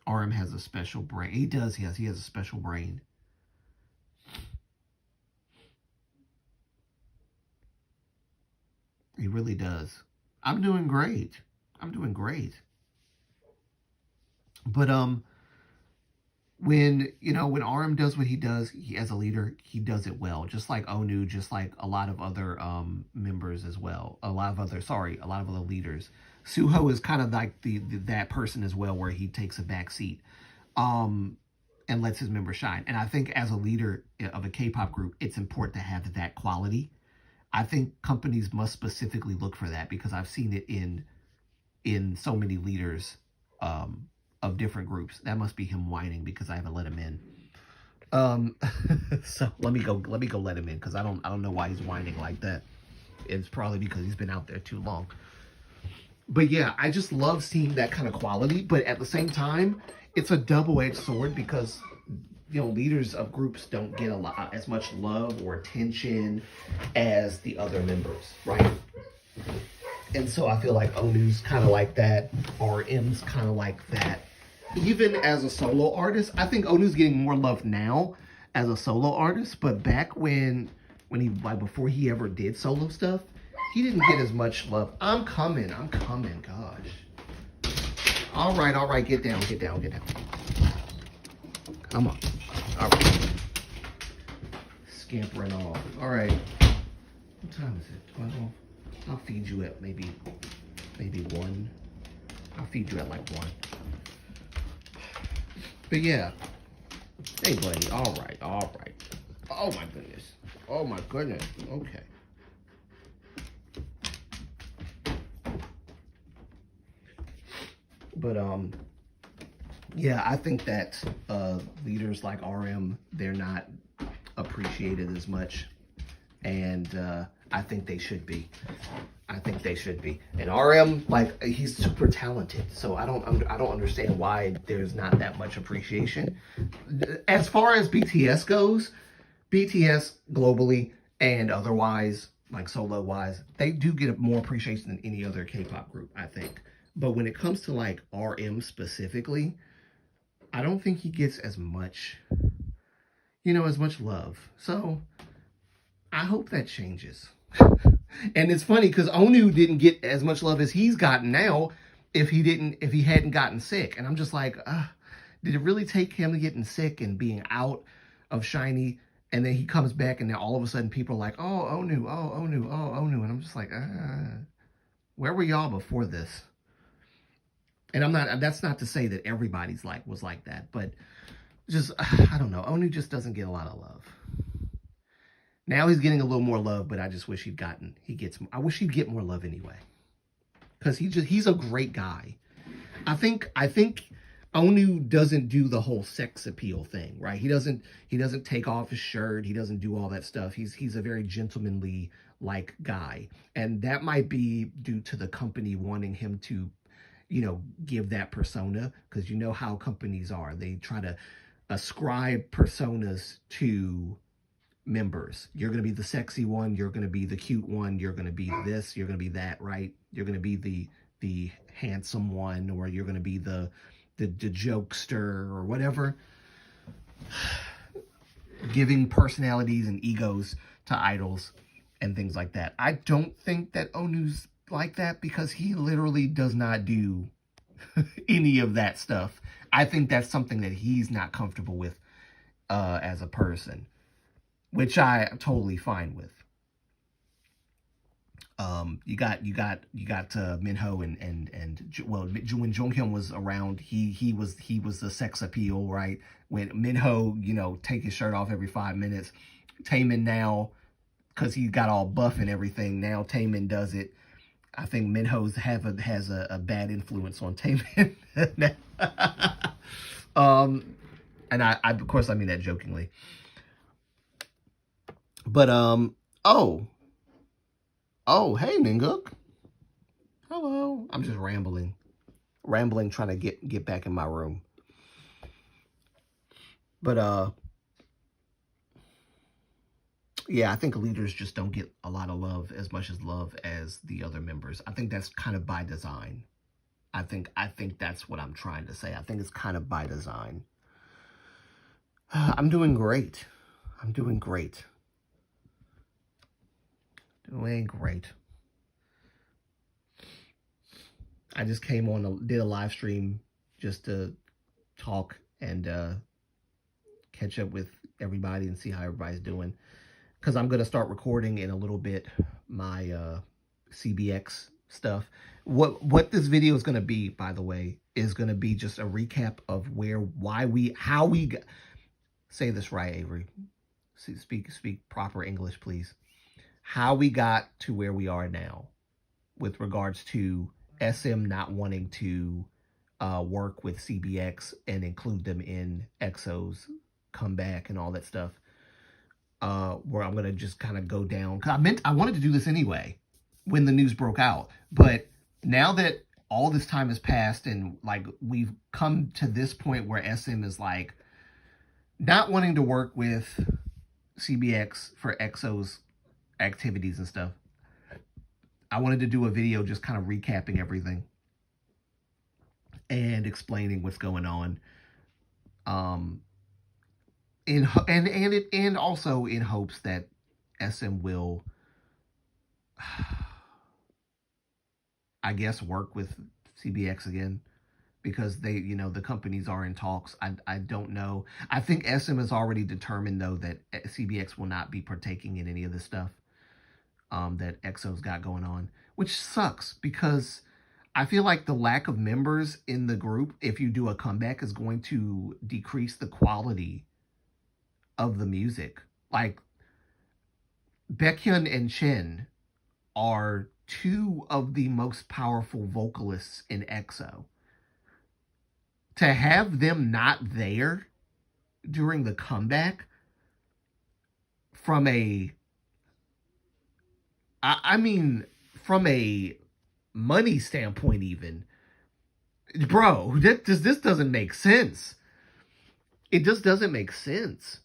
RM has a special brain. He does, yes. He has a special brain. He really does. I'm doing great. I'm doing great. But, when RM does what he does, as a leader, he does it well. Just like Onu, just like a lot of other members as well. A lot of other leaders. Suho is kind of like that person as well, where he takes a back seat and lets his members shine. And I think as a leader of a K-pop group, it's important to have that quality. I think companies must specifically look for that because I've seen it in so many leaders of different groups. That must be him whining because I haven't let him in. So let me go let him in because I don't know why he's whining like that. It's probably because he's been out there too long. But yeah, I just love seeing that kind of quality. But at the same time, it's a double-edged sword because leaders of groups don't get as much love or attention as the other members, right? And so I feel like Onu's kind of like that. RM's kind of like that. Even as a solo artist, I think Onu's getting more love now as a solo artist. But back when he, like, before he ever did solo stuff, he didn't get as much love. I'm coming, gosh. All right, get down. Come on. All right. Scampering off. All right. What time is it? 12? I'll feed you at maybe 1. I'll feed you at like 1. But yeah. Hey, buddy. All right. Oh, my goodness. Okay. But, yeah, I think that leaders like RM, they're not appreciated as much. And I think they should be. And RM, like, he's super talented. So I don't understand why there's not that much appreciation. As far as BTS goes, BTS globally and otherwise, like solo-wise, they do get more appreciation than any other K-pop group, I think. But when it comes to, like, RM specifically, I don't think he gets as much, as much love. So I hope that changes. And it's funny because Onu didn't get as much love as he's gotten now if he hadn't gotten sick. And I'm just like, did it really take him getting sick and being out of SHINee? And then he comes back and now all of a sudden people are like, oh, Onu. And I'm just like, where were y'all before this? And that's not to say that everybody's was like that, but just, I don't know. Onu just doesn't get a lot of love. Now he's getting a little more love, but I just wish I wish he'd get more love anyway. Because he's a great guy. I think Onu doesn't do the whole sex appeal thing, right? He doesn't take off his shirt. He doesn't do all that stuff. He's a very gentlemanly like guy. And that might be due to the company wanting him to, give that persona, because you know how companies are. They try to ascribe personas to members. You're going to be the sexy one, you're going to be the cute one, you're going to be this, you're going to be that, right? You're going to be the handsome one, or you're going to be the jokester or whatever. Giving personalities and egos to idols and things like that. I don't think that Onu's like that, because he literally does not do any of that stuff. I think that's something that he's not comfortable with as a person, which I am totally fine with. You got Minho and well, when Jonghyun was around, he was the sex appeal, right? When Minho, take his shirt off every 5 minutes. Taemin now, because he got all buff and everything, now Taemin does it. I think Minho has a bad influence on Taemin. And I of course I mean that jokingly. But oh, hey Minguk. Hello. I'm just rambling, trying to get back in my room. But yeah, I think leaders just don't get a lot of love, as much as love as the other members. I think that's kind of by design. I think that's what I'm trying to say. I think it's kind of by design. I'm doing great. Doing great. I just came on, did a live stream just to talk and catch up with everybody and see how everybody's doing. Because I'm going to start recording in a little bit my CBX stuff. What this video is going to be, by the way, is going to be just a recap of how we got, say this right, Avery. Speak proper English, please. How we got to where we are now with regards to SM not wanting to work with CBX and include them in EXO's comeback and all that stuff. Where I'm going to just kind of go down. Because I wanted to do this anyway when the news broke out. But now that all this time has passed and like we've come to this point where SM is like not wanting to work with CBX for EXO's activities and stuff, I wanted to do a video just kind of recapping everything and explaining what's going on. And also in hopes that SM will, I guess, work with CBX again, because they, the companies are in talks. I don't know. I think SM has already determined, though, that CBX will not be partaking in any of this stuff that EXO's got going on, which sucks, because I feel like the lack of members in the group, if you do a comeback, is going to decrease the quality of the music. Like, Baekhyun and Chen are two of the most powerful vocalists in EXO. To have them not there during the comeback, from a money standpoint even, bro, this doesn't make sense. It just doesn't make sense.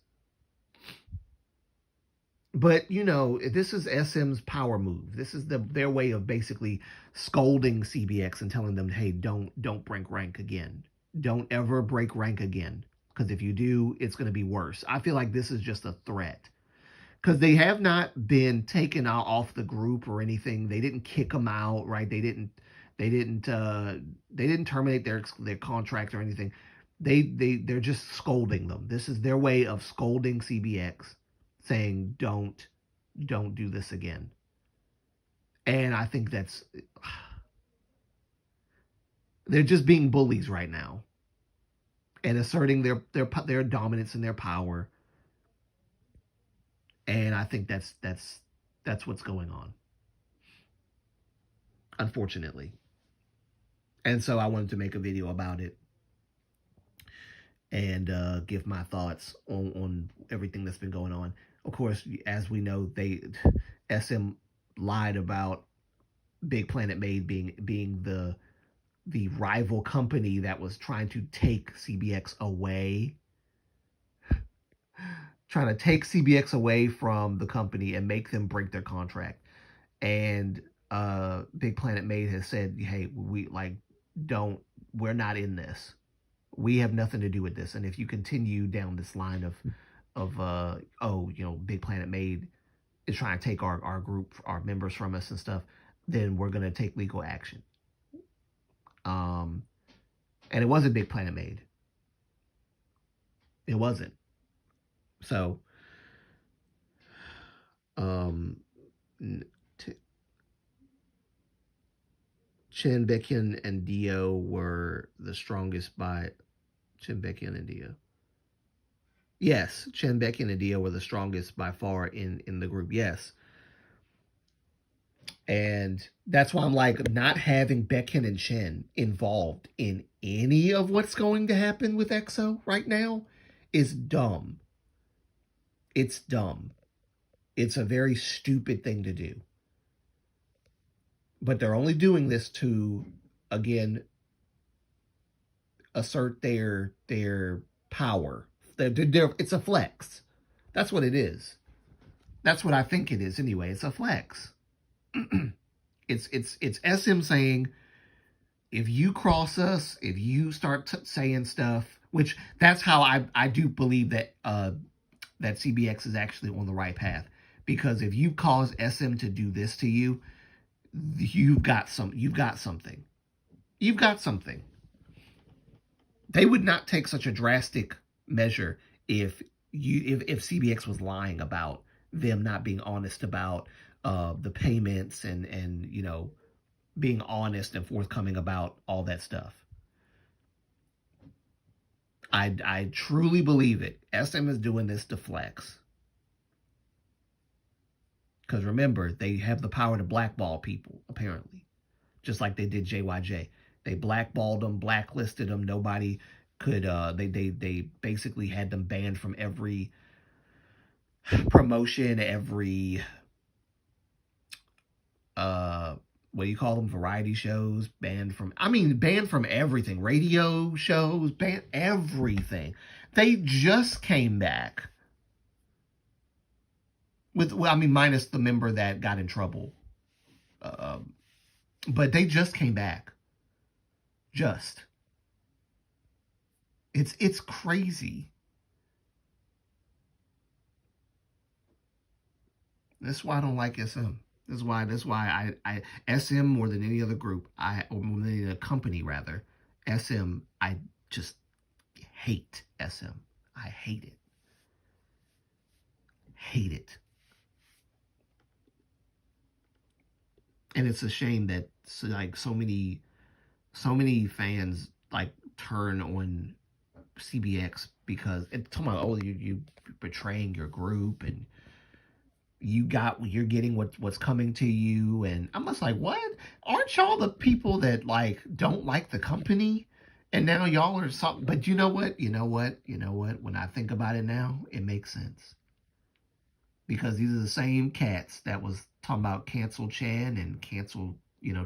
But, this is SM's power move. This is their way of basically scolding CBX and telling them, hey, don't break rank again. Don't ever break rank again. Because if you do, it's going to be worse. I feel like this is just a threat. Because they have not been taken out off the group or anything. They didn't kick them out, right? They didn't terminate their contract or anything. They're just scolding them. This is their way of scolding CBX, saying don't do this again. And I think they're just being bullies right now. and asserting their dominance and their power. And I think that's what's going on, unfortunately. And so I wanted to make a video about it and give my thoughts on everything that's been going on. Of course, as we know, SM lied about Big Planet Made being the rival company that was trying to take CBX away, trying to take CBX away from the company and make them break their contract. And Big Planet Made has said, hey, we're not in this. We have nothing to do with this. And if you continue down this line of Big Planet Made is trying to take our group, our members from us and stuff, then we're gonna take legal action. And it wasn't Big Planet Made. It wasn't. So, Chen, Baekhyun, and Dio were the strongest by Chen, Baekhyun, and Dio. Yes, Chen, Baekhyun, and Dio were the strongest by far in the group. Yes. And that's why I'm like, not having Baekhyun and Chen involved in any of what's going to happen with EXO right now is dumb. It's dumb. It's a very stupid thing to do. But they're only doing this to, again, assert their power. It's a flex. That's what it is. That's what I think it is anyway. It's a flex. It's SM saying, if you cross us, if you start saying stuff, which that's how I do believe that that CBX is actually on the right path. Because if you cause SM to do this to you, you've got something. They would not take such a drastic measure if CBX was lying about them not being honest about the payments and being honest and forthcoming about all that stuff. I truly believe it. SM is doing this to flex. Because remember, they have the power to blackball people, apparently. Just like they did JYJ. They blackballed them, blacklisted them. Nobody could, they basically had them banned from every promotion, every, what do you call them? Variety shows, banned from everything. Radio shows, banned everything. They just came back. Minus the member that got in trouble. But they just came back. It's crazy. That's why I don't like SM. That's why I SM more than any other group, or more than any other company rather. SM, I just hate SM. I hate it. Hate it. And it's a shame that so many fans turn on CBX because it's talking about, you betraying your group and you're getting what's coming to you. And I'm just like, what? Aren't y'all the people that don't like the company? And now y'all are something. But you know what? When I think about it now, it makes sense. Because these are the same cats that was talking about cancel Chen and cancel,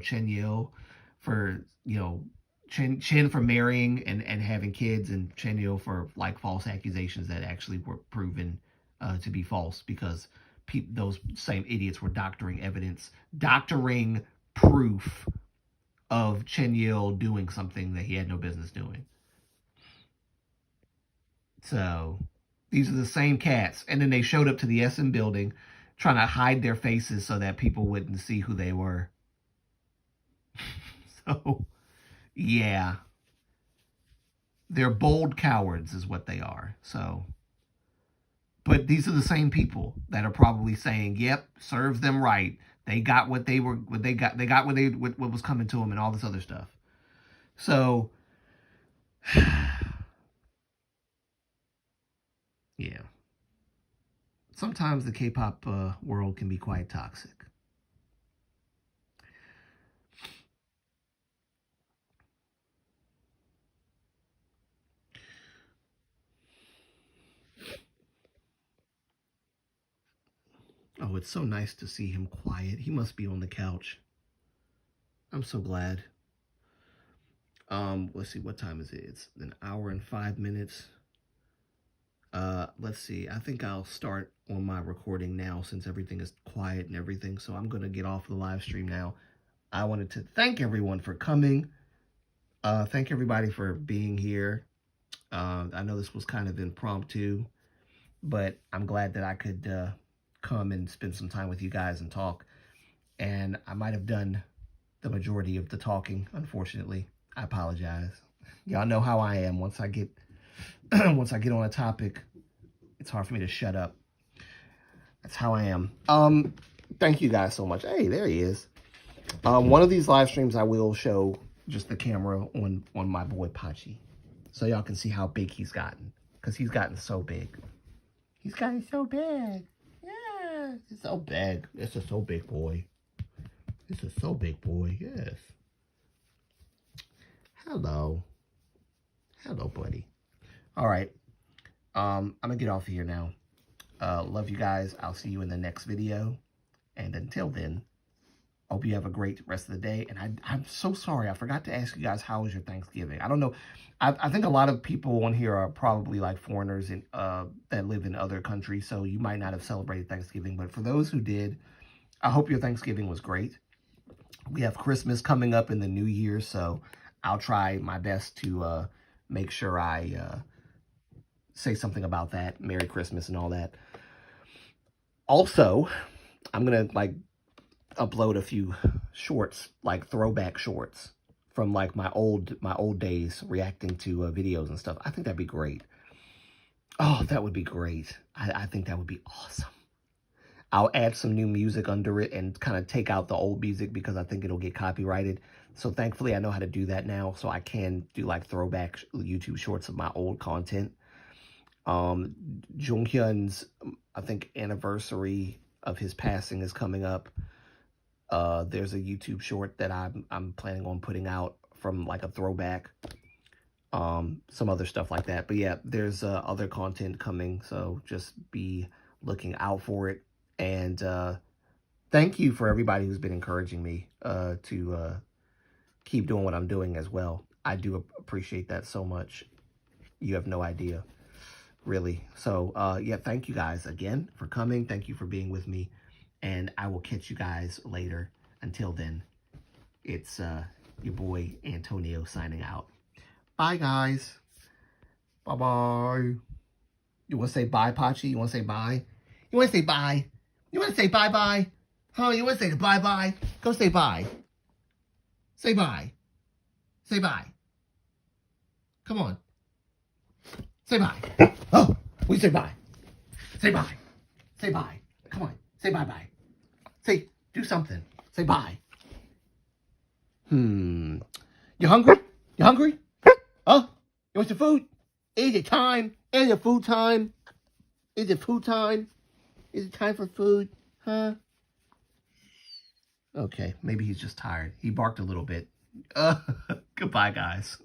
Chen Yil for, Chen for marrying and having kids, and Chen Yil for false accusations that actually were proven to be false, because those same idiots were doctoring proof of Chen Yil doing something that he had no business doing. So these are the same cats. And then they showed up to the SM building trying to hide their faces so that people wouldn't see who they were. So, yeah. They're bold cowards is what they are. So, but these are the same people that are probably saying, yep, serves them right. They got what what was coming to them and all this other stuff. So, Yeah. Sometimes the K-pop world can be quite toxic. Oh, it's so nice to see him quiet. He must be on the couch. I'm so glad. Let's see, what time is it? It's an hour and 5 minutes. Let's see. I think I'll start on my recording now since everything is quiet and everything. So I'm going to get off the live stream now. I wanted to thank everyone for coming. Thank everybody for being here. I know this was kind of impromptu, but I'm glad that I could come and spend some time with you guys and talk. And I might have done the majority of the talking, unfortunately. I apologize. Y'all know how I am. Once I get once I get on a topic, it's hard for me to shut up. That's how I am. Thank you guys so much. Hey, there he is. One of these live streams I will show just the camera on my boy Pachi, so y'all can see how big he's gotten, because he's gotten so big. He's gotten so big. Yeah, it's so big. It's a so big boy. It's a so big boy. Yes. Hello. Hello, buddy. All right. I'm gonna get off of here now. Love you guys. I'll see you in the next video. And until then, hope you have a great rest of the day. And I'm so sorry. I forgot to ask you guys, how was your Thanksgiving? I don't know. I think a lot of people on here are probably like foreigners and that live in other countries. So you might not have celebrated Thanksgiving. But for those who did, I hope your Thanksgiving was great. We have Christmas coming up in the new year. So I'll try my best to make sure I say something about that. Merry Christmas and all that. Also, I'm going to like upload a few shorts, like throwback shorts from like my old days reacting to videos and stuff. I think that'd be great. Oh, that would be great. I think that would be awesome. I'll add some new music under it and kind of take out the old music because I think it'll get copyrighted. So thankfully I know how to do that now. So I can do like throwback YouTube shorts of my old content. Junghyun's, I think, anniversary of his passing is coming up. There's a YouTube short that I'm planning on putting out from like a throwback. Some other stuff like that. But yeah, there's other content coming. So just be looking out for it. And thank you for everybody who's been encouraging me to keep doing what I'm doing as well. I do appreciate that so much. You have no idea, really. So yeah, thank you guys again for coming. Thank you for being with me. And I will catch you guys later. Until then, it's your boy Antonio signing out. Bye, guys. Bye-bye. You want to say bye, Pachi? You want to say bye? You want to say bye? You want to say bye-bye? Huh? You want to say bye-bye? Go say bye. Say bye. Say bye. Come on. Say bye. Oh, we say bye. Say bye. Say bye. Come on. Say bye-bye. Say, do something. Say bye. You hungry? You hungry? Oh, you want some food? Is it time? Is it food time? Is it food time? Is it time for food? Huh? Okay, maybe he's just tired. He barked a little bit. Goodbye, guys.